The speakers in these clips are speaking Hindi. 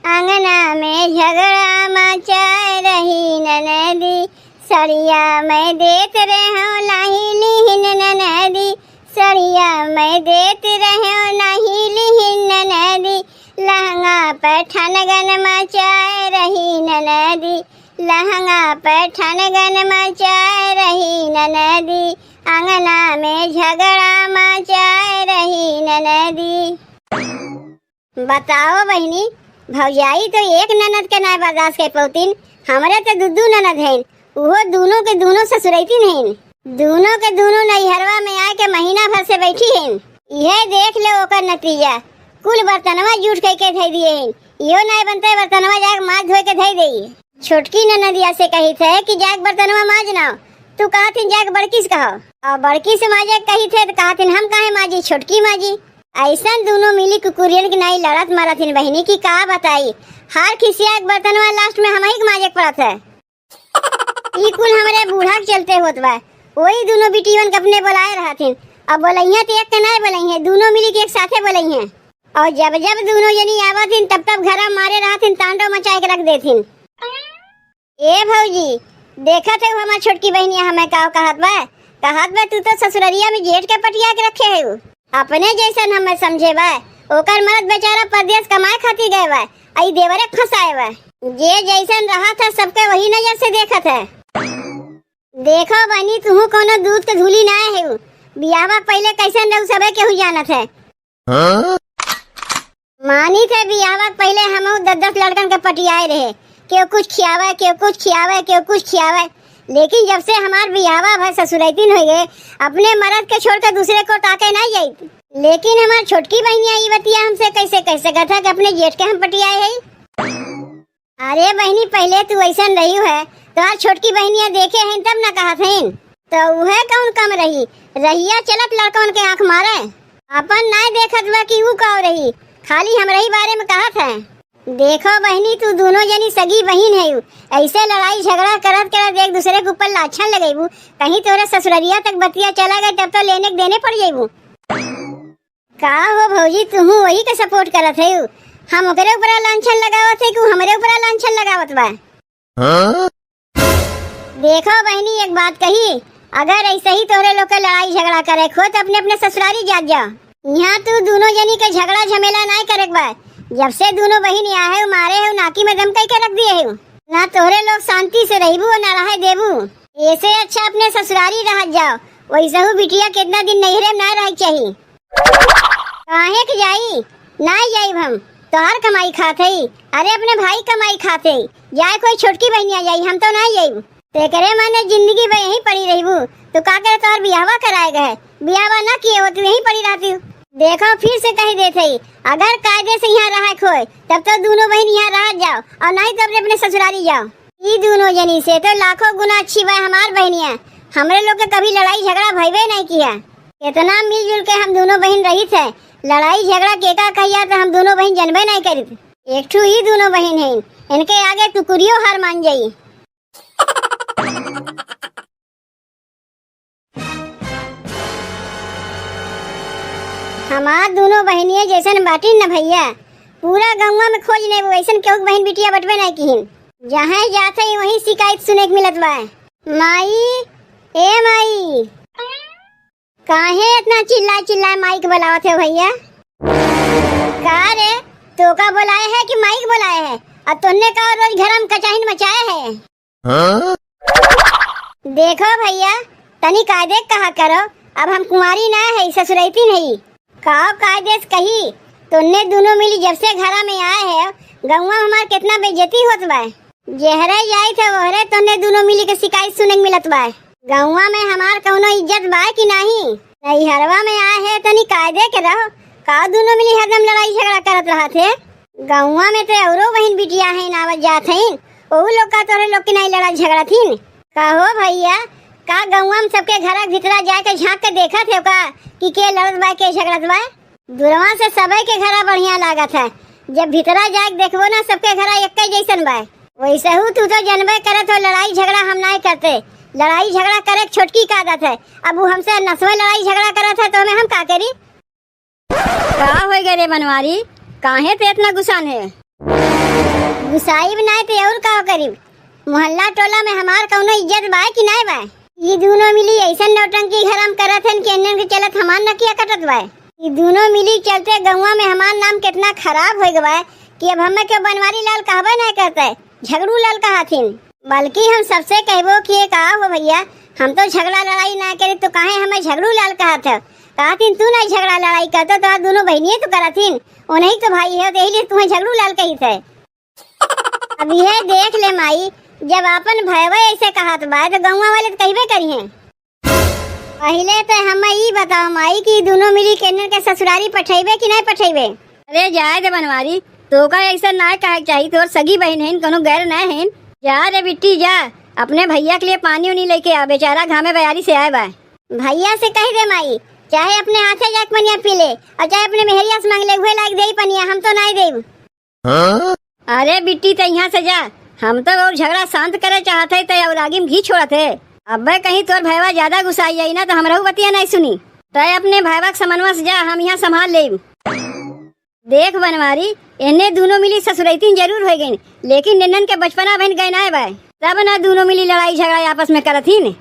अंगना में झगड़ा मचा रही ननदी, सड़िया मैं देत रहूं नहीं लिहिन ननदी, सड़िया मैं देत रहूं नहीं लिहिन ननदी, लहंगा पर ठनगन मचा रही ननदी, लहंगा पर ठनगन मचा रही ननदी, अंगना में झगड़ा मचा रही ननदी। बताओ बहनी, भौजाई तो एक ननद के नाय बर्दाश्त के पौतीन, हमारे तो दुदू ननद हैं, वो दोनों के दोनों ससुरैतीन हैं, दोनों के दोनों नैहरवा में आके महीना भर से बैठी हैं। यह देख ले ओकर नतीजा, कुल बर्तनवा जूठ के धई दिए हैं, यो नाय बनते बर्तनवा जाके माज धोए के धई देई। छोटकी ननदिया से कही थे कि जाके बर्तनवा माज ना, तू कहा थी जाके बड़की से कहो, और बड़की से माजे कही थे तो कहा थी हम काहे माजी, छोटकी माजी। ऐसा दोनों मिली कुकुरियन की नाई लड़त मारथिन बहनी की का बताई, हार खिसिया एक बर्तनवा लास्ट में हमही के माजे पड़त है। ई कुल हमारे बूढ़ा के चलते होत बा, वही दोनों बिटियन के अपने बुलाए रहथिन, अब बोलैया तो एक के नाय बोलैया, दोनों मिली के एक साथे बोलैया, और जब जब दोनों जनी आवथिन तब तब घरा मारे रहथिन, तांडव मचाए के रख देथिन। ए भौजी देखत है हमार छोटकी बहनिया हमें का कहत बा तू तो ससुररिया में जेठ के पटिया के रखे है, अपने जैसन हमें समझे बा, ओकर मर्द बेचारा परदेश कमाए खातिर गए बा, आई देवरे फंसाए बा, जे जैसन रहा था सबके वही नजर से देखत है। देखो बनी तू कोनो दूध के धूली ना है, बियाह पहले कैसन रहू सबे केहू जानत है। मानी थे बियाह पहले हम 10-10 लड़कन के पटियाए रहे, केहू कुछ खियावे केहू कुछ खियावे केहू कुछ खियावे, लेकिन जब से हमार बियावा भाई ससुरैतीन हो गए, अपने मर्द के छोड़कर दूसरे को ताके नहीं जाई। लेकिन हमार छोटकी बहनिया ई बतिया हमसे कैसे कह सकत है कि अपने जेठ के हम पटियाए है। अरे बहनी पहले तू ऐसन रही है, तो छोटकी बहनिया देखे हैं तब न कहत हैं, तो वह कौन कम रही, रहिया चलत लड़कन के आँख मारे, अपन नहीं देखत बा कि वो का रही, खाली हमरही बारे में कहत है। देखो बहनी तू दोनों जनी सगी बहन है, ऐसे लड़ाई झगड़ा करत करत एक दूसरे के ऊपर लाछन लगेबू, कहीं तोरे ससुररिया तक बतिया चला गए तब तो लेने देने पड़ जाइबू। का हो भौजी तू वही के सपोर्ट करत है, हम ओकरे ऊपर लाछन लगावत है कि हमरे ऊपर लाछन लगावत बा। देखो बहनी एक बात कही, अगर ऐसे ही तोरे लोग के लड़ाई झगड़ा करे खो तो अपने अपने ससुरारी जात जाओ, यहाँ तू दोनों जनी के झगड़ा झमेला नहीं करे बा। जब से दोनों बहन यहाँ है मारे है नाकी में दम कई के रख दिए है, ना तोरे लोग शांति से रहबू ना रहे देबू, ऐसे अच्छा अपने ससुरारी रह जाओ, वैसे हूँ बिटिया कितना दिन नैहरे में ना रह चाहिए। काहे के जाई ना जाई हम तोहर कमाई खाते ही, अरे अपने भाई कमाई खाते ही जाए कोई छोटकी बहनिया जाई, हम तो नहीं जाई। तेरे माने जिंदगी में यहीं पड़ी रहबू, तो का करे तोहर बियाहवा कराए गए, बियाहवा ना किए हो तो यहीं पड़ी रहती। देखो फिर से कही देते ही, अगर कायदे से यहाँ रहा खोए तब तो दोनों बहन यहाँ रह जाओ, और नहीं तो अपने अपने ससुरारी जाओ। ये दोनों जनी से तो लाखों गुना अच्छी बा हमार बहनिया, हमरे लोग के कभी लड़ाई झगड़ा भइबे नहीं किया, कितना मिलजुल के हम दोनों बहन रही थे, लड़ाई झगड़ा केका कहिया तो हम दोनों बहन जनबे नहीं करी। एक ठू ही दोनों बहन है, इनके आगे टुकुरियो हार मान जाई। हमार दोनों बहनिया जैसन बाटी न भैया, पूरा गंगा में खोज नहीं वैसन केहू बहन बिटिया बटवे नहीं किहिन, जहाँ जाते ही वहीं शिकायत सुने के मिलत बा। माई ए माई, काहे इतना चिल्ला चिल्ला माइक बुलावत है भैया? का रे तो का बुलाए है कि माइक बुलाए है, और तुमने का रोज घर में कचाहिन मचाए है? देखो भैया तनी कायदे कहा करो, अब हम कुंवारी ना है ससुरैती नहीं, का कायदे कही तुमने दोनों मिली जब से घरा में आए है, गौवा हमार कितना बेइज्जती होत बा, जहरे जाई थे वहरे तुमने दोनों मिली के शिकायत सुने मिलत बा। गौवा में हमार कौनो इज्जत बा कि नहीं? नैहरवा में आए है तनी कायदे के रहो, का दोनों मिली हरदम लड़ाई झगड़ा करत रहा थे? गौवा में तो औरो बहन बिटिया है आवत जात है, वो लोग का तोरे लोग की नहीं लड़ाई झगड़ा थी। कहो भैया का गौवा में सबके घर भीतरा जाके झाँक के देखा थे का कि के लड़त बा के झगड़त बा? दूरवा से सबे के घर बढ़िया लागत है, जब भीतरा जाके देखबो ना सबके घर एक जैसन बा। वैसे हूँ तू तो जनबे करत हो लड़ाई झगड़ा हम नहीं करते, लड़ाई झगड़ा करे छोटकी का आदत है, अब वो हमसे नस्वे लड़ाई झगड़ा करत है तो हमें हम का करी? का हो गए रे बनवारी, काहे पे इतना गुस्सा है? गुसाई बनाए तो और का करीब। मोहल्ला टोला में हमार कौनो इज्जत बा कि नहीं बा? ये दोनों मिली ऐसा नौटंकी घरम करत हन कि अन्यन के चलत हमार नकिया कटत बा। ये दोनों मिली चलते गौवा में हमार नाम कितना खराब हो गवा कि अब हमें क्यों बनवारी लाल कहबा नहीं करता है, झगड़ू लाल कहाथिन। बल्कि हम सबसे कहबो कि का हो भैया, हम तो झगड़ा लड़ाई ना करे तो काहे हमें झगड़ू लाल कहत है? कहथिन तू नहीं झगड़ा लड़ाई करता तो दोनों बहनिए तो करथिन, उन्हीं तो भाई है, तो यही तुम्हें झगड़ू लाल कही थे। अब यह देख ले माई, जब अपन भैया ऐसे कहत बा तो गौवा वाले तो कहबे करी हैं। पहले तो हमें ये बताओ माई कि दोनों मिली केनर के ससुरारी पठेबे कि नहीं पठेबे? अरे जाए दे बनवारी, तो का ऐसा ना कहे चाहिए, तोर सगी बहन है, कोनो गैर ना है। जा रे बिट्टी जा, अपने भैया के लिए पानी उनी लेके आ, बेचारा घामे बयारी से आए बा। भैया से कह दे माई, चाहे अपने हाथे जाके पनिया पी ले और चाहे अपने मेहरिया से मांग ले, हुए लायक दे पनिया, हम तो नहीं देब। अरे बिट्टी तो यहाँ से जा, हम तो और झगड़ा शांत करे चाहते तो और आगे में घी छोड़त है। अब कहीं तोर भैया ज्यादा गुस्साई जाई ना तो हमरा बतिया नहीं सुनी। तय अपने भैया समनवा से जा, हम यहाँ संभाल ले। देख बनवारी, इन्हें दोनों मिली ससुरैतीन जरूर हो गई, लेकिन निन्नन के बचपना बहन गए ना बा, तब ना दोनों मिली लड़ाई झगड़ा आपस में करथिन।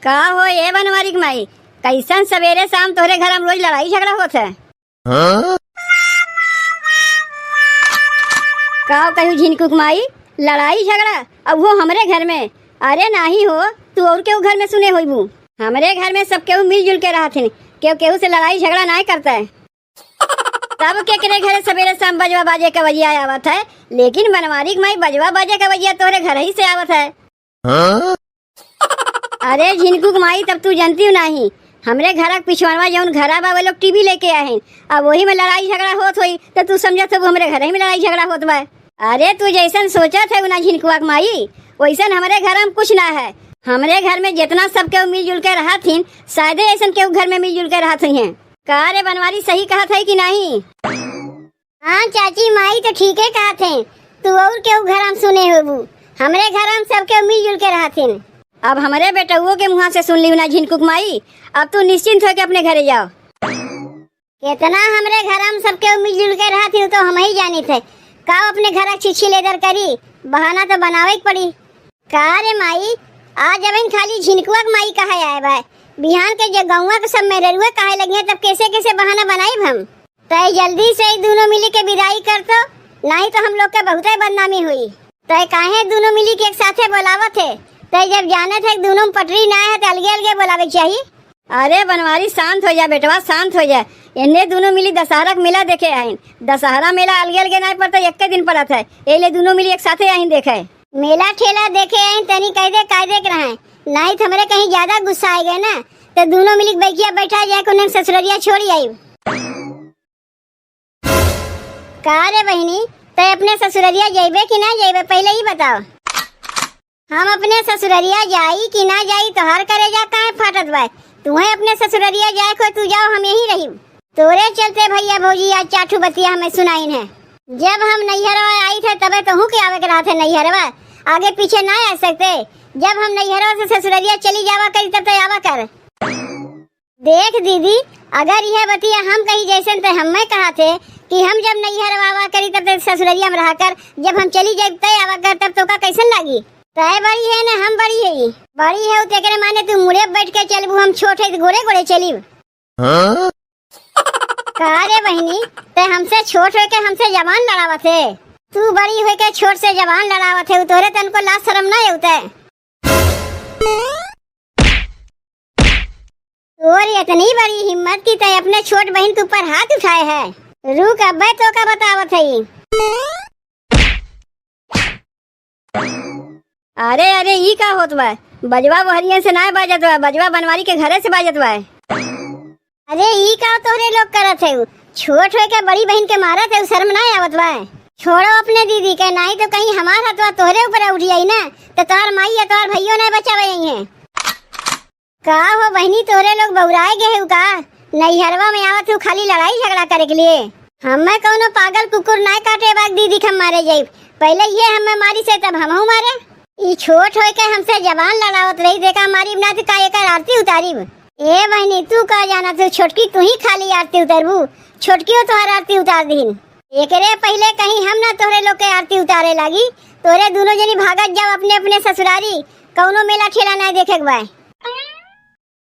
का हो ये बनवारी की माई, कैसन सवेरे शाम तोरे घर में रोज लड़ाई झगड़ा होता है? का कहू झिनकुक माई, लड़ाई झगड़ा अब वो हमरे घर में? अरे नाही हो, तू और केहू घर में सुने होइबू। हमरे घर में सब केहू मिलजुल के रहथिन, केहू से लड़ाई झगड़ा नहीं करता है। तब केकरे घरे सवेरे शाम बजवा बाजे का बजिया आवत है, लेकिन बनवारी की माई बजवा बाजे का बजिया तोरे घर ही से आवत है। अरे झिनकुक माई, तब तू जानती हो नहीं, हमरे घर पिछवानवा जौन घरा बा वो लोग टीवी लेके आए हैं, अब वही में लड़ाई झगड़ा होत हुई तो तू समझत हो हमरे घर ही में लड़ाई झगड़ा होत बा। अरे तू जैसन सोचत है ना झिनकुआ माई, वैसन हमारे घर में कुछ ना है। हमरे घर में जितना सब केहू मिलजुल के रहा थीन, शायद ऐसा केहू घर में मिलजुल के रहा थी। का रे बनवारी सही कहा था कि नहीं? हाँ चाची माई तो ठीक है कहा थे, तू और केहू घर में सुने होबू, हमरे घर में सब केहू मिलजुल के रहा थीन। अब हमारे बेटुओ के मुँह से सुन ली ना झिनकुक माई, अब तू निश्चिंत होकर अपने घरे जाओ। कितना हमरे घर में सब केहू मिलजुल के रहा थी तो हम ही जानी थे। का अपने घर चिट्ठी लेदर करी, बहाना तो बनावे पड़ी। का रे माई, आज अब खाली झिनकुआ माई कहा आए भाई, बिहान के जो गौवा के सब मेरे रुए कहे लगे, तब कैसे कैसे बहाना बनाई हम? तय जल्दी से दोनों मिली के विदाई कर तो, नहीं तो हम लोग के बहुत बदनामी हुई। तय काहे दोनों मिली के एक साथे बोलावत है? तय जब जाने थे दोनों पटरी ना है तो अलगे अलगे बोलावे चाहिए। अरे बनवारी शांत हो जा बेटवा, शांत हो जा। इन्हें दोनों मिली दशहरा का मेला देखे आइन, दशहरा मेला अलगे अलगे नहीं पड़ता, एक दिन पड़ता है, ये दोनों मिली एक साथे आइन देखे। मेला ठेला देखे आइन तनी कायदे कायदे के रहे, नहीं तो हमरे कहीं ज्यादा गुस्सा आ गए ना तो दोनों मिली बैठिया बैठा जाए को उन्हें ससुररिया छोड़ी आई। का रे बहनी, तय अपने ससुररिया जाइबे कि ना जाइबे पहले ही बताओ। हम अपने ससुररिया जाई कि ना जाई तो हर करे जा काहे फाटत बा? तुम्हें अपने ससुररिया जाए को तू जाओ, हम यही रही। तोरे चलते भैया भौजी आज चाठू बतिया हमें सुनाइन है। जब हम नैहरवा आई थे तबे तो हूँ के आवे के रहा थे नैहरवा, आगे पीछे ना आ सकते। जब हम नैहरवा से ससुररिया चली जावा करी तब तो आवा कर। देख दीदी, अगर यह बतिया हम कहीं जैसे तो हमें कहा थे कि हम जब नैहरवा आवा करी तब तो ससुररिया में रहा कर, जब हम चली जाए तय आवा कर, तब तो का कैसन लगी? तय बड़ी है ना हम बड़ी है, बड़ी है तेरे माने तू मुड़े बैठ के चलबू, हम छोटे गोड़े गोड़े चली। का रे बहनी, ते हमसे छोट हो के हमसे जवान लड़ावत है, तू बड़ी हो के छोट से जवान लड़ावत है, तोरे तन को लाज शर्म ना होता? और इतनी बड़ी हिम्मत की तय अपने छोट बहन के ऊपर हाथ उठाए है। रुक अब तो का बतावत है। अरे अरे ये का होत बा? बजवा बहरिया से ना बाजत बा, बजवा बनवारी के घरे से बाजत बा। अरे ई का तोरे लोग करत है, छोट हो के बड़ी बहन के मारत है, शर्म ना आवत बा? छोड़ो अपने दीदी के, नहीं तो कहीं हमार हथवा तोहरे ऊपर उठी आई ना तो तोहर माई या तोहर भैया ना बचावे है। का हो बहनी, तोरे लोग बौराए गए का? नैहरवा में आवत हो खाली लड़ाई झगड़ा करे के लिए? हमें कौनो पागल कुकुर ना काटे बाग दीदी के मारे जाए, पहले ये हमें मारी से तब हम मारे। ई छोट हो के हमसे जवान लड़ावत रही, देखा मारी ना तो का एकर आरती उतारी। ए बहनी, तू का जाना तू छोटकी, तू ही खाली आरती उतारबू, छोटकियों तो हर आरती उतार दीन। एकरे पहले कहीं हम ना तोहरे लोग के आरती उतारे लागी। तोरे दोनों जनी भागत जाओ अपने अपने ससुरारी। कौनो मेला ठेला नहीं देखे के बा।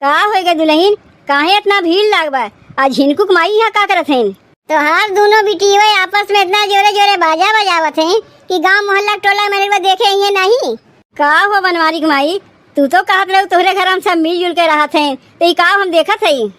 का होए गे दुल्हन, काहे इतना भीड़ लागबा? आज हिनकुक माई यहाँ का करत हईन? तोहार दोनों बिटिया आपस में इतना जोरे जोरे बाजा बजावत हैं कि गांव मोहल्ला टोला मेरे देखे ये नहीं। का हो बनवारी के माई, तू तो कहत रहो तोहरे घर हम सब मिलजुल के रहत हैं, तो ई का हम देखत हई।